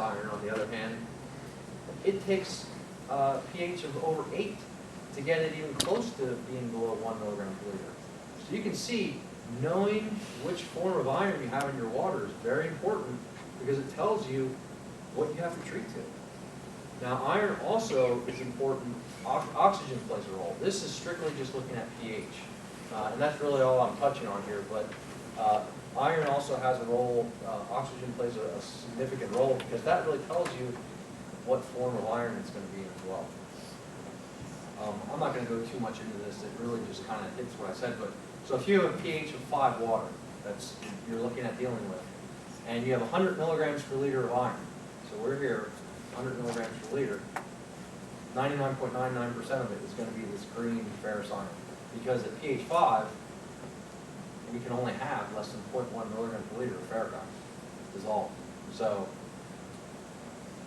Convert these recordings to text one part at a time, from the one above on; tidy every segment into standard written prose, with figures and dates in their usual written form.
iron, on the other hand, it takes pH of over 8 to get it even close to being below 1 milligram per liter. So you can see, knowing which form of iron you have in your water is very important because it tells you what you have to treat to. Now, iron also is important. Oxygen plays a role. This is strictly just looking at pH. And that's really all I'm touching on here. But iron also has a role. Oxygen plays a significant role because that really tells you what form of iron it's going to be in as well. I'm not going to go too much into this. It really just kind of hits what I said. But so if you have a pH of 5 water, that's you're looking at dealing with, and you have 100 milligrams per liter of iron. So we're here, 100 milligrams per liter. 99.99% of it is going to be this green ferrous iron, because at pH 5, we can only have less than 0.1 milligram per liter of ferric iron dissolved. So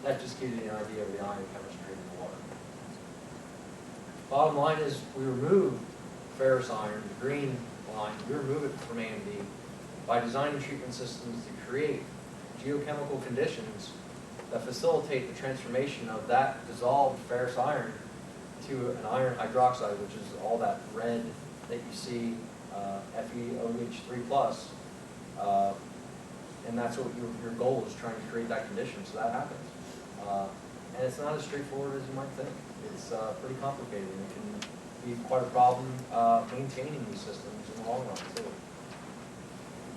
that just gives you an idea of the ion chemistry in the water. Bottom line is we remove ferrous iron, the green line, we remove it from A and B by designing treatment systems to create geochemical conditions that facilitate the transformation of that dissolved ferrous iron to an iron hydroxide, which is all that red that you see, FeOH3+, and that's what your goal is, trying to create that condition, so that happens. And it's not as straightforward as you might think. It's pretty complicated, and it can be quite a problem maintaining these systems in the long run, too.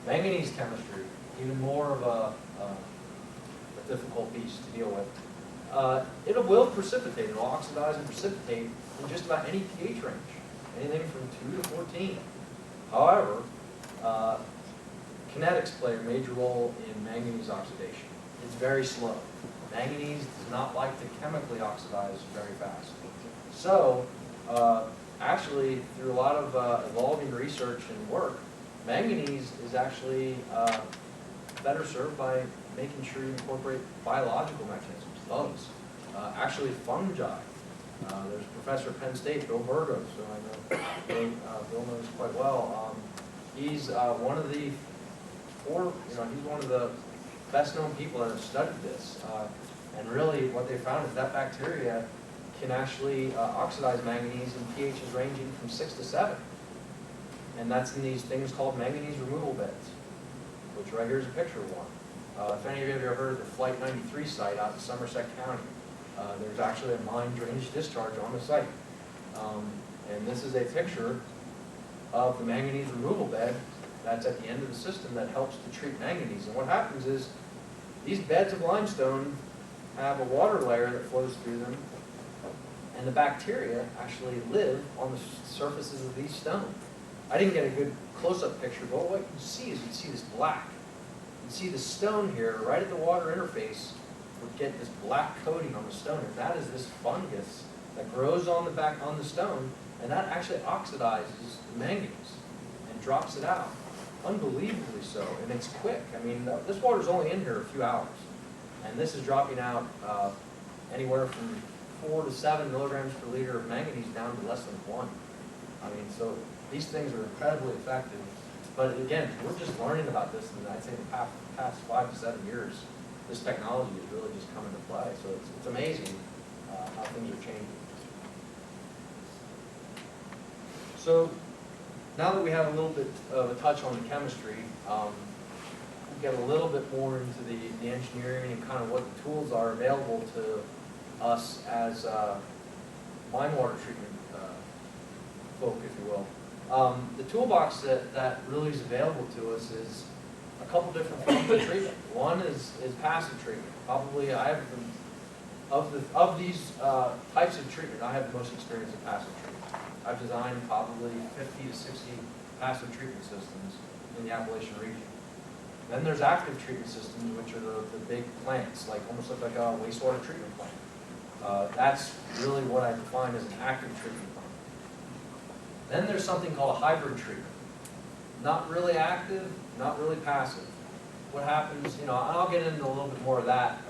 Manganese chemistry, even more of a difficult piece to deal with. It will precipitate, it will oxidize and precipitate in just about any pH range, anything from 2 to 14. However, kinetics play a major role in manganese oxidation. It's very slow. Manganese does not like to chemically oxidize very fast. So, actually, through a lot of evolving research and work, manganese is actually better served by making sure you incorporate biological mechanisms, bugs, actually fungi. There's a professor at Penn State, Bill Burgos, who I know Bill knows quite well. He's one of the he's one of the best-known people that have studied this. And really, what they found is that bacteria can actually oxidize manganese in pHs ranging from 6 to 7. And that's in these things called manganese removal beds, which right here is a picture of one. If any of you have ever heard of the Flight 93 site out in Somerset County, there's actually a mine drainage discharge on the site. And this is a picture of the manganese removal bed that's at the end of the system that helps to treat manganese. And what happens is these beds of limestone have a water layer that flows through them, and the bacteria actually live on the surfaces of these stones. I didn't get a good close-up picture, but what you see is you see this black. You see the stone here, right at the water interface, would get this black coating on the stone, and that is this fungus that grows on the stone, and that actually oxidizes the manganese and drops it out. Unbelievably so, and it's quick. I mean, this water's only in here a few hours, and this is dropping out anywhere from 4 to 7 milligrams per liter of manganese down to less than 1. I mean, so these things are incredibly effective. But again, we're just learning about this, and I'd say the past 5 to 7 years, this technology has really just come into play. So it's amazing how things are changing. So now that we have a little bit of a touch on the chemistry, we get a little bit more into the engineering and kind of what the tools are available to us as mine water treatment folk, if you will. The toolbox that really is available to us is a couple different forms of treatment. One is passive treatment. Probably I have of these types of treatment, I have the most experience in passive treatment. I've designed probably 50 to 60 passive treatment systems in the Appalachian region. Then there's active treatment systems, which are the big plants, like almost look like a wastewater treatment plant. That's really what I define as an active treatment plant. Then there's something called a hybrid treatment. Not really active, not really passive. What happens, and I'll get into a little bit more of that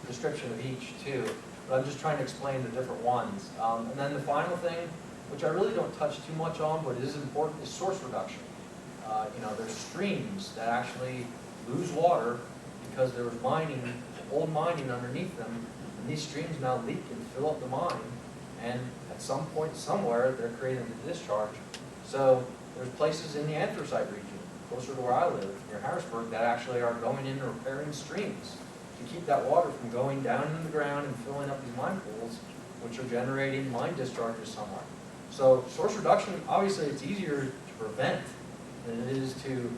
description of each too, but I'm just trying to explain the different ones. And then the final thing, which I really don't touch too much on, but it is important, is source reduction. There's streams that actually lose water because there was mining old mining underneath them, and these streams now leak and fill up the mine, and at some point somewhere, they're creating a discharge. So there's places in the anthracite region, closer to where I live, near Harrisburg, that actually are going in and repairing streams to keep that water from going down in the ground and filling up these mine pools, which are generating mine discharges somewhere. So source reduction, obviously it's easier to prevent than it is to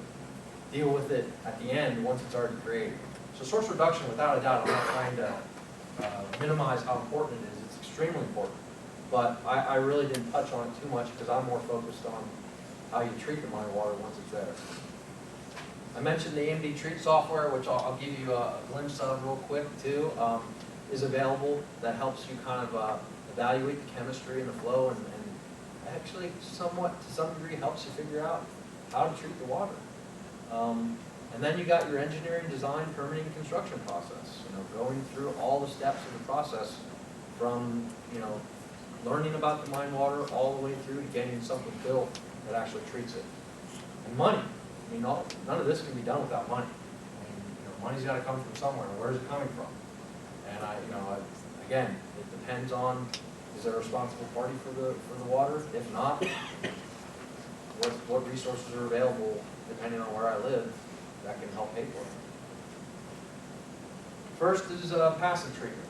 deal with it at the end once it's already created. So source reduction, without a doubt, I'm not trying to minimize how important it is. It's extremely important. But I really didn't touch on it too much because I'm more focused on how you treat the mine water once it's there. I mentioned the AMD Treat software, which I'll give you a glimpse of real quick too, is available. That helps you kind of evaluate the chemistry and the flow, and actually somewhat, to some degree, helps you figure out how to treat the water. And then you got your engineering, design, permitting, construction process. You know, going through all the steps of the process, from learning about the mine water all the way through to getting something built that actually treats it. And money. I mean, none of this can be done without money. I mean, money's got to come from somewhere. Where's it coming from? And again, it depends on, is there a responsible party for the water? If not, what resources are available depending on where I live that can help pay for it. First is passive treatment.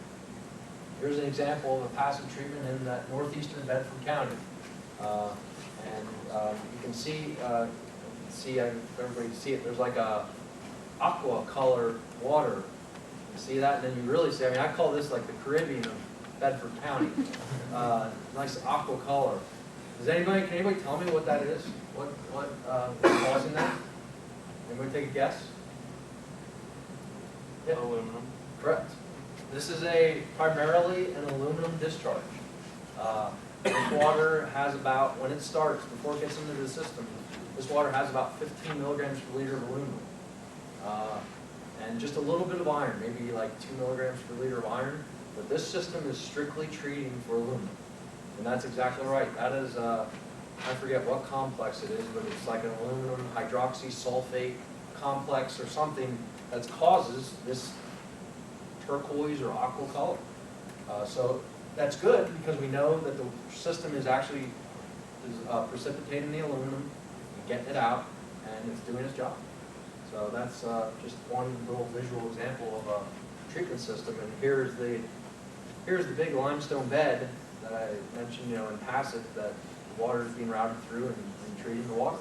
Here's an example of a passive treatment in that northeastern Bedford County. You can see, if everybody can see it, there's like a aqua color water. You see that? And then you really see, I call this like the Caribbean of Bedford County. Nice aqua color. Can anybody tell me what that is? What's causing that? Anybody take a guess? Yeah. Aluminum. Correct. This is primarily an aluminum discharge. This water has about, when it starts, before it gets into the system, this water has about 15 milligrams per liter of aluminum. And just a little bit of iron, maybe like 2 milligrams per liter of iron. But this system is strictly treating for aluminum. And that's exactly right. That is, I forget what complex it is, but it's like an aluminum hydroxysulfate complex or something that causes this turquoise or aqua color. So that's good because we know that the system is actually precipitating the aluminum, and getting it out, and it's doing its job. So that's just one little visual example of a treatment system. And here's the big limestone bed that I mentioned, in passive, that the water is being routed through and treating the water.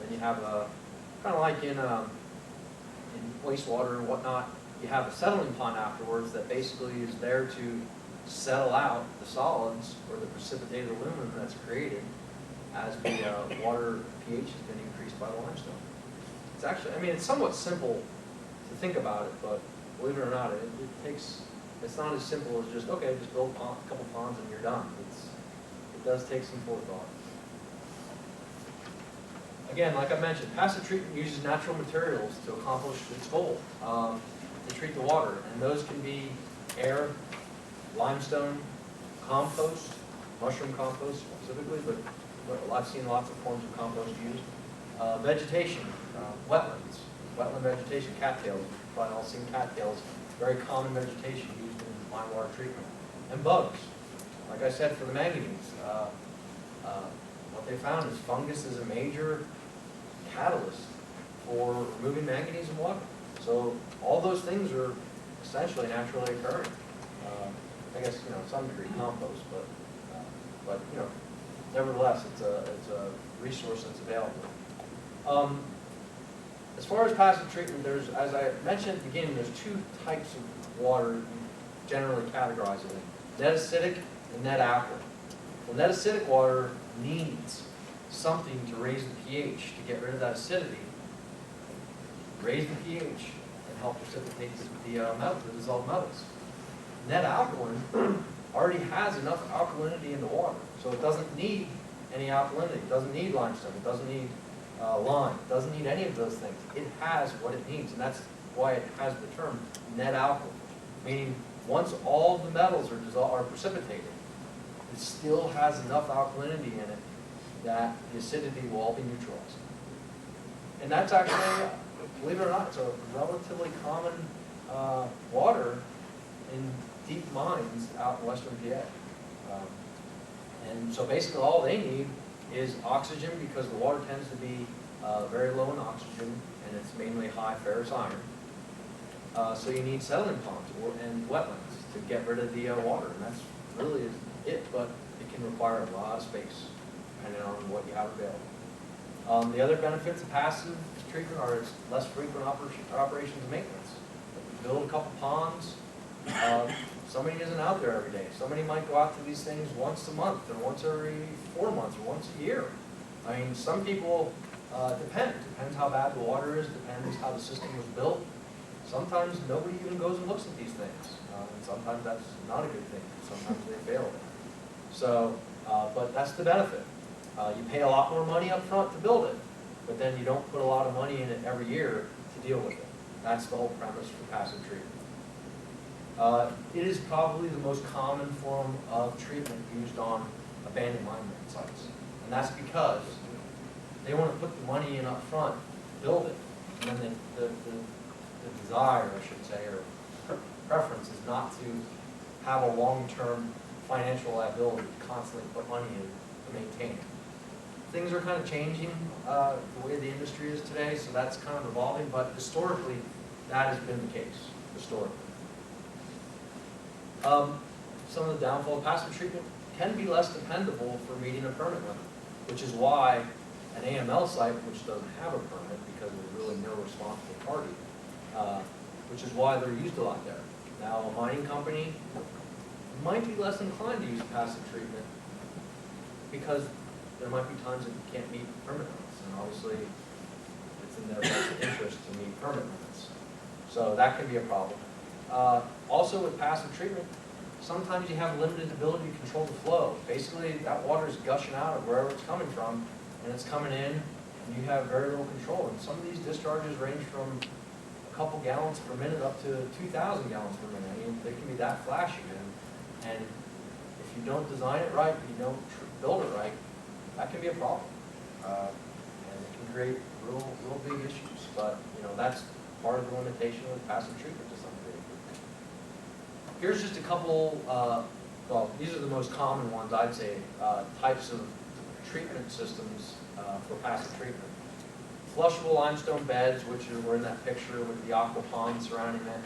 Then you have a kind of like in wastewater and whatnot, you have a settling pond afterwards that basically is there to settle out the solids or the precipitated aluminum that's created as the water pH has been increased by the limestone. It's actually, it's somewhat simple to think about it, but believe it or not, it's not as simple as just, okay, just build a couple ponds and you're done. It does take some forethought. Again, like I mentioned, passive treatment uses natural materials to accomplish its goal, to treat the water. And those can be air, limestone, compost, mushroom compost specifically, but I've seen lots of forms of compost used. Vegetation, wetlands, wetland vegetation, cattails. You've probably all seen cattails, very common vegetation used in mine water treatment. And bugs. Like I said, for the manganese, what they found is fungus is a major catalyst for removing manganese in water. So all those things are essentially naturally occurring. I guess, to some degree compost, but nevertheless, it's a resource that's available. As far as passive treatment, as I mentioned at the beginning, there's two types of water generally categorized in it: net acidic and net alkaline. Well, net acidic water needs something to raise the pH to get rid of that acidity, raise the pH, and help precipitate the dissolved metals. Net alkaline already has enough alkalinity in the water, so it doesn't need any alkalinity. It doesn't need limestone. It doesn't need lime. It doesn't need any of those things. It has what it needs, and that's why it has the term net alkaline, meaning once all the metals are precipitated, it still has enough alkalinity in it that the acidity will all be neutralized. And that's actually, believe it or not, it's a relatively common water in deep mines out in western PA. And so basically all they need is oxygen, because the water tends to be very low in oxygen, and it's mainly high ferrous iron. So you need settling ponds and wetlands to get rid of the water, and that's really it, but it can require a lot of space, depending on what you have available. The other benefits of passive treatment are it's less frequent operations and maintenance. If you build a couple ponds, somebody isn't out there every day. Somebody might go out to these things once a month, or once every 4 months, or once a year. I mean, some people, depends how bad the water is, depends how the system was built. Sometimes nobody even goes and looks at these things, and sometimes that's not a good thing. Sometimes they fail. So, but that's the benefit. You pay a lot more money up front to build it, but then you don't put a lot of money in it every year to deal with it. That's the whole premise for passive treatment. It is probably the most common form of treatment used on abandoned mine sites, and that's because they want to put the money in up front, build it, and then the desire, I should say, or preference is not to have a long-term financial liability to constantly put money in to maintain it. Things are kind of changing the way the industry is today, so that's kind of evolving, but historically, that has been the case, historically. Some of the downfall of passive treatment can be less dependable for meeting a permit limit, which is why an AML site, which doesn't have a permit because there's really no responsible party, which is why they're used a lot there. Now, a mining company might be less inclined to use passive treatment because there might be times that you can't meet permit limits, and obviously it's in their best interest to meet permit limits. So that can be a problem. Also with passive treatment, sometimes you have limited ability to control the flow. Basically, that water is gushing out of wherever it's coming from, and it's coming in, and you have very little control. And some of these discharges range from a couple gallons per minute up to 2,000 gallons per minute. I mean, they can be that flashy, and if you don't design it right, you don't build it right, that can be a problem, and it can create real big issues. But you know, that's part of the limitation of passive treatment to some degree. Here's just a couple. Well, these are the most common ones, I'd say, types of treatment systems for passive treatment. Flushable limestone beds, which were in that picture with the aqua pond surrounding it.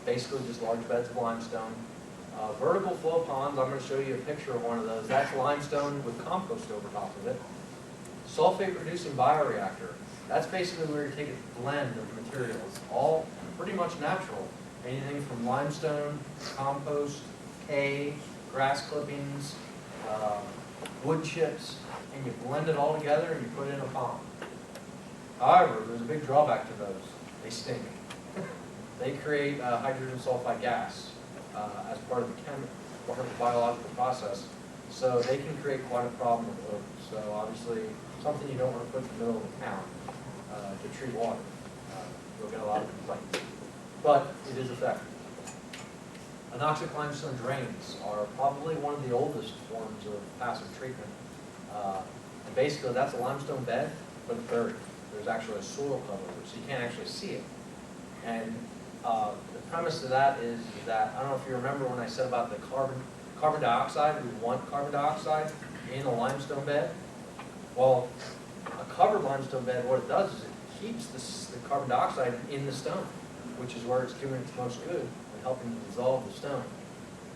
Basically, just large beds of limestone. Vertical flow ponds, I'm going to show you a picture of one of those. That's limestone with compost over top of it. Sulfate-reducing bioreactor. That's basically where you take a blend of materials, all pretty much natural. Anything from limestone, compost, hay, grass clippings, wood chips, and you blend it all together and you put it in a pond. However, there's a big drawback to those. They stink. They create hydrogen sulfide gas as part of the biological process, so they can create quite a problem with odors. So obviously, something you don't want to put in the middle of the town to treat water. You'll get a lot of complaints, but it is effective. Anoxic limestone drains are probably one of the oldest forms of passive treatment. And basically, that's a limestone bed, but it's buried. There's actually a soil cover over it, so you can't actually see it. And the premise of that is that, I don't know if you remember when I said about the carbon dioxide, we want carbon dioxide in a limestone bed. Well, a covered limestone bed, what it does is it keeps the carbon dioxide in the stone, which is where it's doing its most good and helping to dissolve the stone.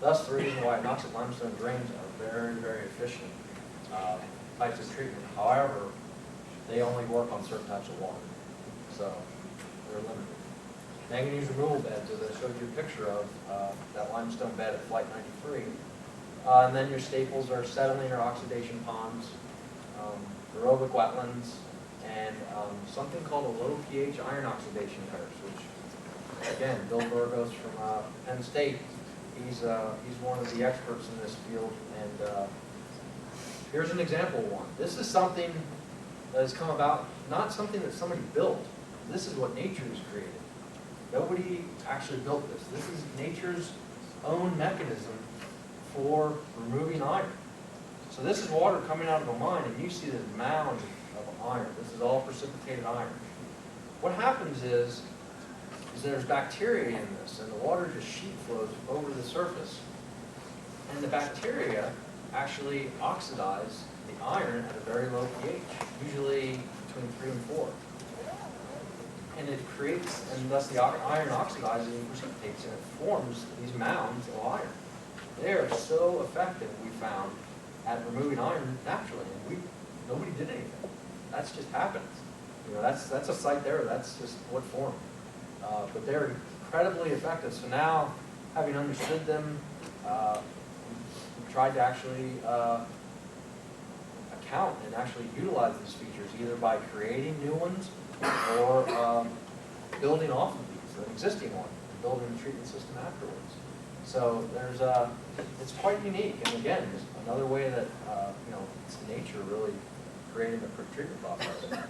Thus, the reason why anoxic limestone drains are very, very efficient types of treatment. However, they only work on certain types of water, so they're limited. Manganese removal beds, as I showed you a picture of, that limestone bed at Flight 93. And then your staples are settling or oxidation ponds, aerobic wetlands, and something called a low pH iron oxidation layers, which, again, Bill Burgos from Penn State, he's one of the experts in this field, and here's an example of one. This is something that has come about, not something that somebody built. This is what nature has created. Nobody actually built this. This is nature's own mechanism for removing iron. So this is water coming out of a mine, and you see this mound of iron. This is all precipitated iron. What happens is is there's bacteria in this, and the water just sheet flows over the surface. And the bacteria actually oxidize the iron at a very low pH, usually between 3 and 4. And it creates, and thus the iron oxidizes and precipitates, and it forms these mounds of iron. They are so effective, we found, at removing iron naturally, and nobody did anything. That's just happens. You know, that's a site there. That's just what formed. But they're incredibly effective. So now, having understood them, we tried to actually account and actually utilize these features, either by creating new ones or building off of these, an existing one, and building the treatment system afterwards. So there's it's quite unique, and again, it's another way that you know, it's nature really creating the treatment process.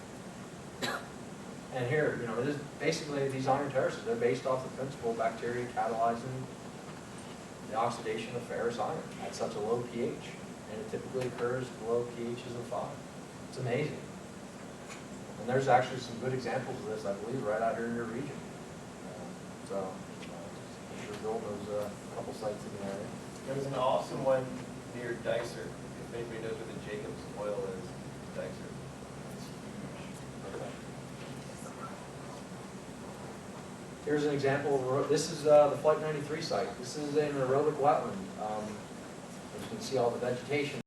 And here, you know, it is basically these iron terraces. They're based off the principle of bacteria catalyzing the oxidation of ferrous iron at such a low pH, and it typically occurs below pHs of 5. It's amazing. And there's actually some good examples of this, I believe, right out here in your region. I'm sure Bill knows a couple sites in the area. There's an awesome one near Dicer. If anybody knows where the Jacobs oil is, Dicer. It's huge. Okay. Here's an example of, this is the Flight 93 site. This is an aerobic wetland. As you can see, all the vegetation